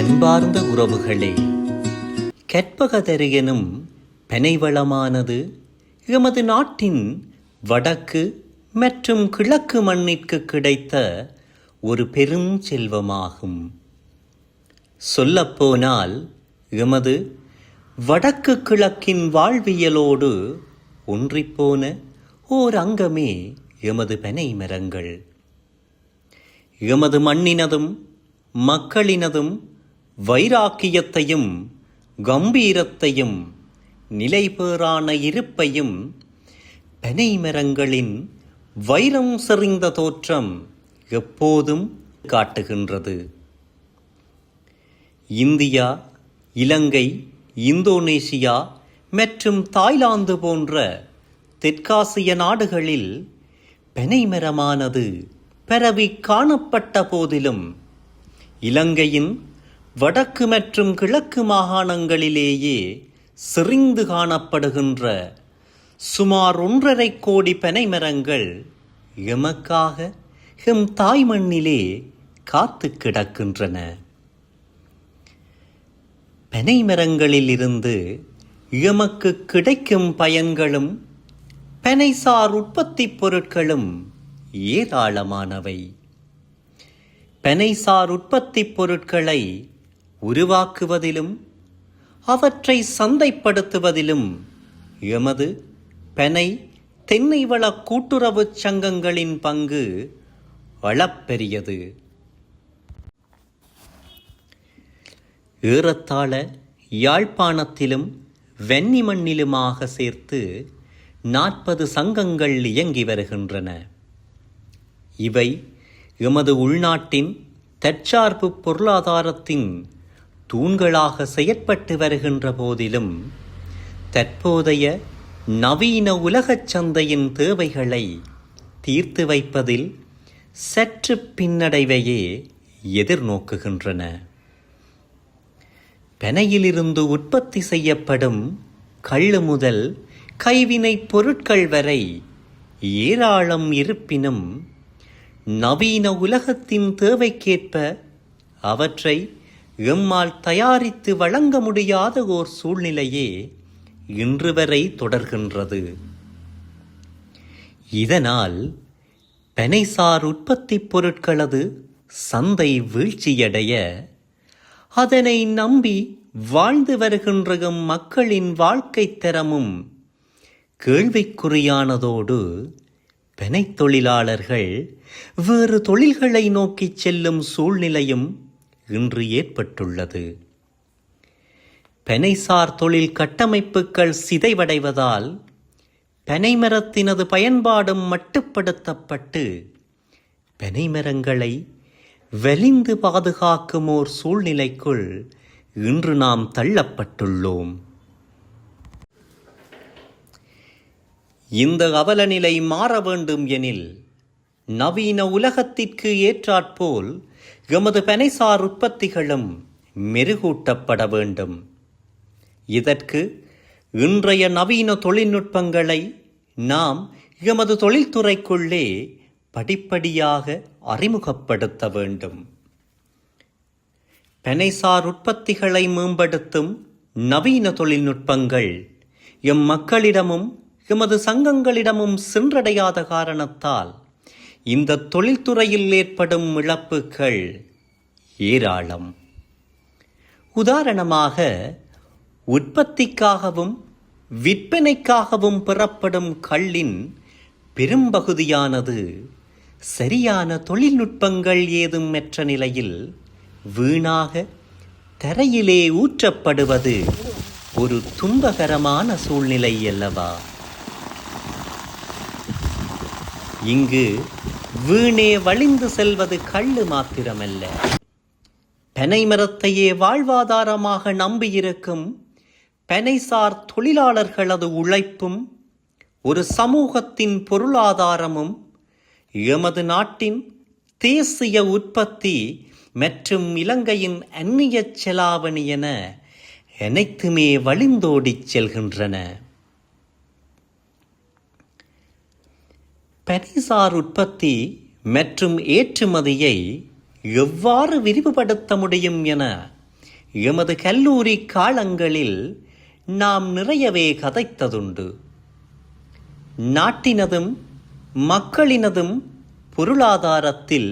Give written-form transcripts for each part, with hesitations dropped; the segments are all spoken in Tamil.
என்பார்ந்த உறவுகளே, கற்பகதரு எனும் பனைவளமானது எமது நாட்டின் வடக்கு மற்றும் கிழக்கு மண்ணிற்கு கிடைத்த ஒரு பெரும் செல்வமாகும். சொல்லப்போனால் எமது வடக்கு கிழக்கின் வாழ்வியலோடு ஒன்றிப்போன ஓர் அங்கமே எமது பனை மரங்கள். எமது மண்ணினதும் மக்களினதும் வைராக்கியத்தையும் கம்பீரத்தையும் நிலைபேறான இருப்பையும் பனை மரங்களின் வைரம் செறிந்த தோற்றம் எப்போதும் காட்டுகின்றது. இந்தியா, இலங்கை, இந்தோனேசியா மற்றும் தாய்லாந்து போன்ற தெற்காசிய நாடுகளில் பனைமரமானது பரவி காணப்பட்ட போதிலும் இலங்கையின் வடக்கு மற்றும் கிழக்கு மாகாணங்களிலேயே செறிந்து காணப்படுகின்ற சுமார் 1.5 கோடி பனைமரங்கள் எமக்காக எம் தாய்மண்ணிலே காத்து கிடக்கின்றன. பனைமரங்களில் இருந்து எமக்கு கிடைக்கும் பயன்களும் பனைசார் உற்பத்தி பொருட்களும் ஏராளமானவை. பனைசார் உற்பத்தி பொருட்களை உருவாக்குவதிலும் அவற்றை சந்தைப்படுத்துவதிலும் எமது பனை தென்னை வள கூட்டுறவு சங்கங்களின் பங்கு அளப்பெரியது. ஏறத்தாழ யாழ்ப்பாணத்திலும் வன்னிமண்ணிலுமாக சேர்த்து 40 சங்கங்கள் இயங்கி வருகின்றன. இவை எமது உள்நாட்டின் தற்சார்பு பொருளாதாரத்தின் தூண்களாக செயற்பட்டு வருகின்ற போதிலும் தற்போதைய நவீன உலகச் சந்தையின் தேவைகளை தீர்த்து வைப்பதில் சற்று பின்னடைவையே எதிர்நோக்குகின்றன. பனையிலிருந்து உற்பத்தி செய்யப்படும் கள்ளு முதல் கைவினைப் பொருட்கள் வரை ஏராளம் இருப்பினும் நவீன உலகத்தின் தேவைக்கேற்ப அவற்றை எம்மால் தயாரித்து வழங்க முடியாத ஓர் சூழ்நிலையே இன்று வரை தொடர்கின்றது. இதனால் பனைசார் உற்பத்தி பொருட்களது சந்தை வீழ்ச்சியடைய அதனை நம்பி வாழ்ந்து வருகின்ற மக்களின் வாழ்க்கை தரமும் கேள்விக்குறியானதோடு பனை தொழிலாளர்கள் வேறு தொழில்களை நோக்கி செல்லும் சூழ்நிலையும் இன்று ஏற்பட்டுள்ளது. பனைசார் தொழில் கட்டமைப்புகள் சிதைவடைவதால் பனைமரத்தினது பயன்பாடும் மட்டுப்படுத்தப்பட்டு பனைமரங்களை வலிந்து பாதுகாக்கும் ஓர் சூழ்நிலைக்குள் இன்று நாம் தள்ளப்பட்டுள்ளோம். இந்த அவலநிலை மாற வேண்டும் எனில் நவீன உலகத்திற்கு ஏற்றாற்போல் எமது பனைசார் உற்பத்திகளும் மெருகூட்டப்பட வேண்டும். இதற்கு இன்றைய நவீன தொழில்நுட்பங்களை நாம் எமது தொழில்துறைக்குள்ளே படிப்படியாக அறிமுகப்படுத்த வேண்டும். பனைசார் உற்பத்திகளை மேம்படுத்தும் நவீன தொழில்நுட்பங்கள் எம் மக்களிடமும் எமது சங்கங்களிடமும் சென்றடையாத காரணத்தால் இந்த தொழில்துறையில் ஏற்படும் இழப்புகள் ஏராளம். உதாரணமாக, உற்பத்திக்காகவும் விற்பனைக்காகவும் பெறப்படும் கள்ளின் பெரும்பகுதியானது சரியான தொழில்நுட்பங்கள் ஏதும் மற்ற நிலையில் வீணாக தரையிலே ஊற்றப்படுவது ஒரு துன்பகரமான சூழ்நிலை அல்லவா? இங்கு வீணே வழிந்து செல்வது கள்ளு மாத்திரமல்ல, பனைமரத்தையே வாழ்வாதாரமாக நம்பியிருக்கும் பனைசார் தொழிலாளர்களது உழைப்பும் ஒரு சமூகத்தின் பொருளாதாரமும் எமது நாட்டின் தேசிய உற்பத்தி மற்றும் இலங்கையின் அந்நிய செலாவணி என அனைத்துமே வழிந்தோடிச் செல்கின்றன. பனைசார் உற்பத்தி மற்றும் ஏற்றுமதியை எவ்வாறு விரிவுபடுத்த முடியும் என எமது கல்லூரி காலங்களில் நாம் நிறையவே கதைத்ததுண்டு. நாட்டினதும் மக்களினதும் பொருளாதாரத்தில்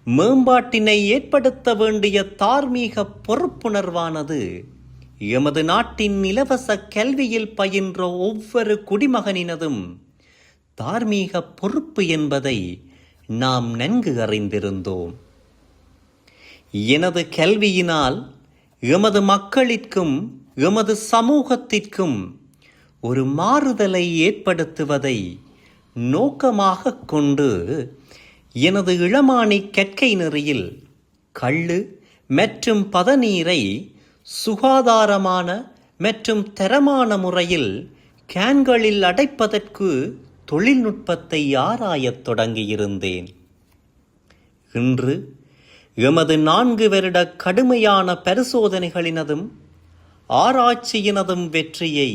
மேம்பாட்டினை ஏற்படுத்த வேண்டிய தார்மீக பொறுப்புணர்வானது எமது நாட்டின் இலவச கல்வியில் பயின்ற ஒவ்வொரு குடிமகனினதும் தார்மீக பொறுப்பு என்பதை நாம் நன்கு அறிந்திருந்தோம். எனது கல்வியினால் எமது மக்களிற்கும் எமது சமூகத்திற்கும் ஒரு மாறுதலை ஏற்படுத்துவதை நோக்கமாக கொண்டு எனது இளமானி கற்கை நெறியில் கள்ளு மற்றும் பதநீரை சுகாதாரமான மற்றும் தரமான முறையில் கேன்களில் அடைப்பதற்கு தொழில்நுட்பத்தை ஆராயத் தொடங்கியிருந்தேன். இன்று எமது 4 வருட கடுமையான பரிசோதனைகளினதும் ஆராய்ச்சியினதும் வெற்றியை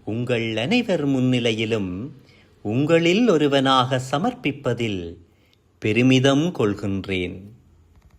உங்கள் அனைவர் முன்னிலையிலும் உங்களில் ஒருவனாக சமர்ப்பிப்பதில் பெருமிதம் கொள்கின்றேன்.